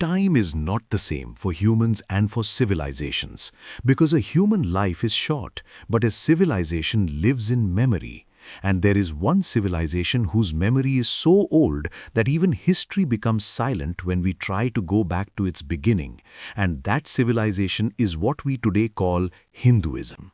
Time is not the same for humans and for civilizations, because a human life is short, but a civilization lives in memory. And there is one civilization whose memory is so old that even history becomes silent when we try to go back to its beginning. And that civilization is what we today call Hinduism.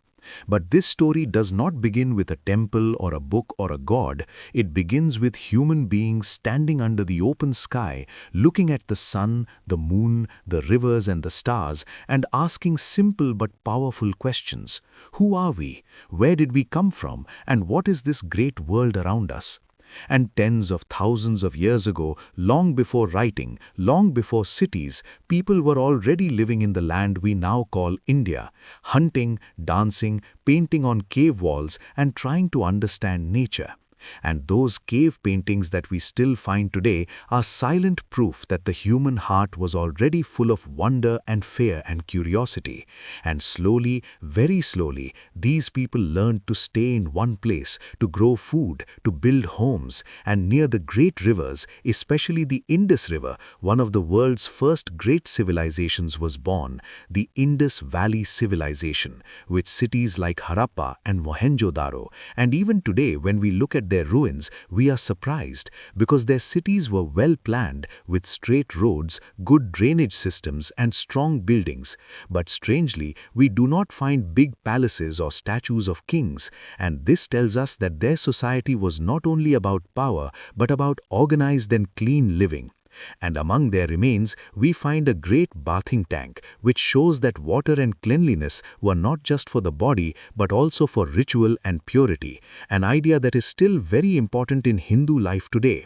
But this story does not begin with a temple or a book or a god. It begins with human beings standing under the open sky, looking at the sun, the moon, the rivers and the stars, and asking simple but powerful questions. Who are we? Where did we come from? And what is this great world around us? And tens of thousands of years ago, long before writing, long before cities, people were already living in the land we now call India, hunting, dancing, painting on cave walls, and trying to understand nature. And those cave paintings that we still find today are silent proof that the human heart was already full of wonder and fear and curiosity. And slowly, very slowly, these people learned to stay in one place, to grow food, to build homes, and near the great rivers, especially the Indus River, one of the world's first great civilizations was born, the Indus Valley civilization, with cities like Harappa and Mohenjo-daro. And even today, when we look at their ruins, we are surprised because their cities were well planned with straight roads, good drainage systems and strong buildings. But strangely, we do not find big palaces or statues of kings, and this tells us that their society was not only about power but about organized and clean living. And among their remains, we find a great bathing tank, which shows that water and cleanliness were not just for the body, but also for ritual and purity, an idea that is still very important in Hindu life today.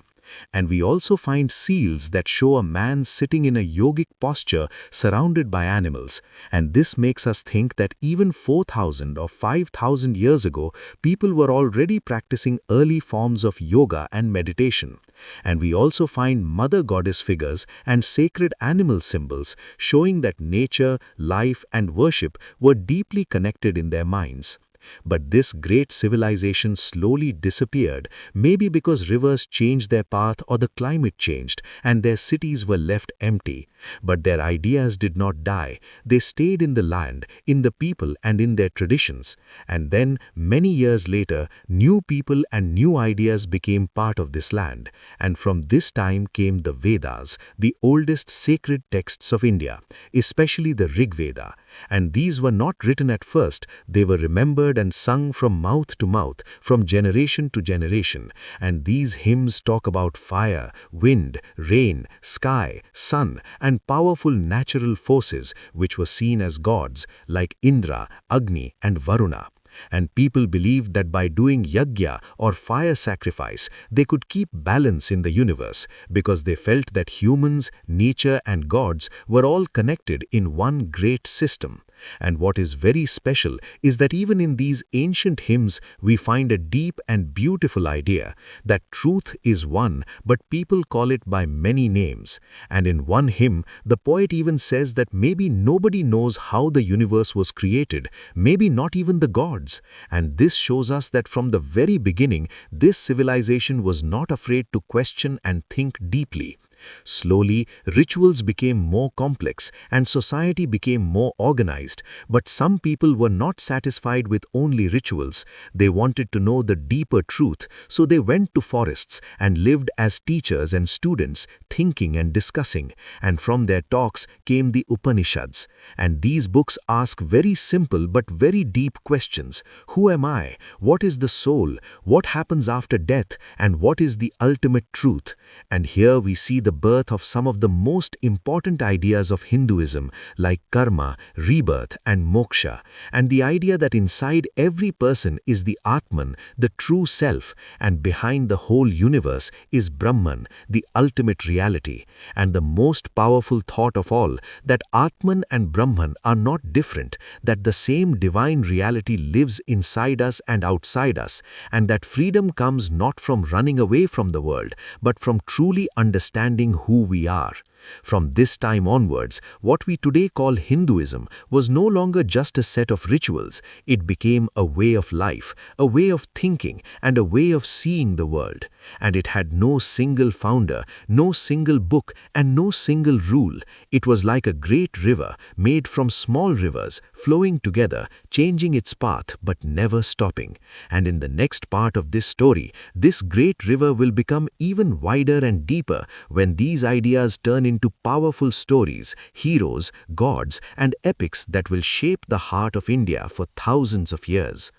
And we also find seals that show a man sitting in a yogic posture surrounded by animals. And this makes us think that even 4,000 or 5,000 years ago, people were already practicing early forms of yoga and meditation. And we also find mother goddess figures and sacred animal symbols showing that nature, life, and worship were deeply connected in their minds. But this great civilization slowly disappeared, maybe because rivers changed their path or the climate changed, and their cities were left empty. But their ideas did not die. They stayed in the land, in the people, and in their traditions. And then, many years later, new people and new ideas became part of this land. And from this time came the Vedas, the oldest sacred texts of India, especially the Rig Veda. And these were not written at first, they were remembered and sung from mouth to mouth, from generation to generation. And these hymns talk about fire, wind, rain, sky, sun, and powerful natural forces which were seen as gods like Indra, Agni, and Varuna. And people believed that by doing yajna or fire sacrifice, they could keep balance in the universe because they felt that humans, nature and gods were all connected in one great system. And what is very special is that even in these ancient hymns, we find a deep and beautiful idea that truth is one, but people call it by many names. And in one hymn, the poet even says that maybe nobody knows how the universe was created, maybe not even the gods. And this shows us that from the very beginning, this civilization was not afraid to question and think deeply. Slowly, rituals became more complex and society became more organized, but some people were not satisfied with only rituals. They wanted to know the deeper truth, so they went to forests and lived as teachers and students, thinking and discussing. And from their talks came the Upanishads. And these books ask very simple but very deep questions. Who am I? What is the soul? What happens after death? And what is the ultimate truth? And here we see the birth of some of the most important ideas of Hinduism, like karma, rebirth, and moksha, and the idea that inside every person is the Atman, the true self, and behind the whole universe is Brahman, the ultimate reality. And the most powerful thought of all, that Atman and Brahman are not different, that the same divine reality lives inside us and outside us, and that freedom comes not from running away from the world, but from truly understanding who we are. From this time onwards, what we today call Hinduism was no longer just a set of rituals. It became a way of life, a way of thinking, and a way of seeing the world. and it had no single founder, no single book, and no single rule. It was like a great river made from small rivers flowing together, changing its path but never stopping. And in the next part of this story, this great river will become even wider and deeper when these ideas turn into powerful stories, heroes, gods, and epics that will shape the heart of India for thousands of years.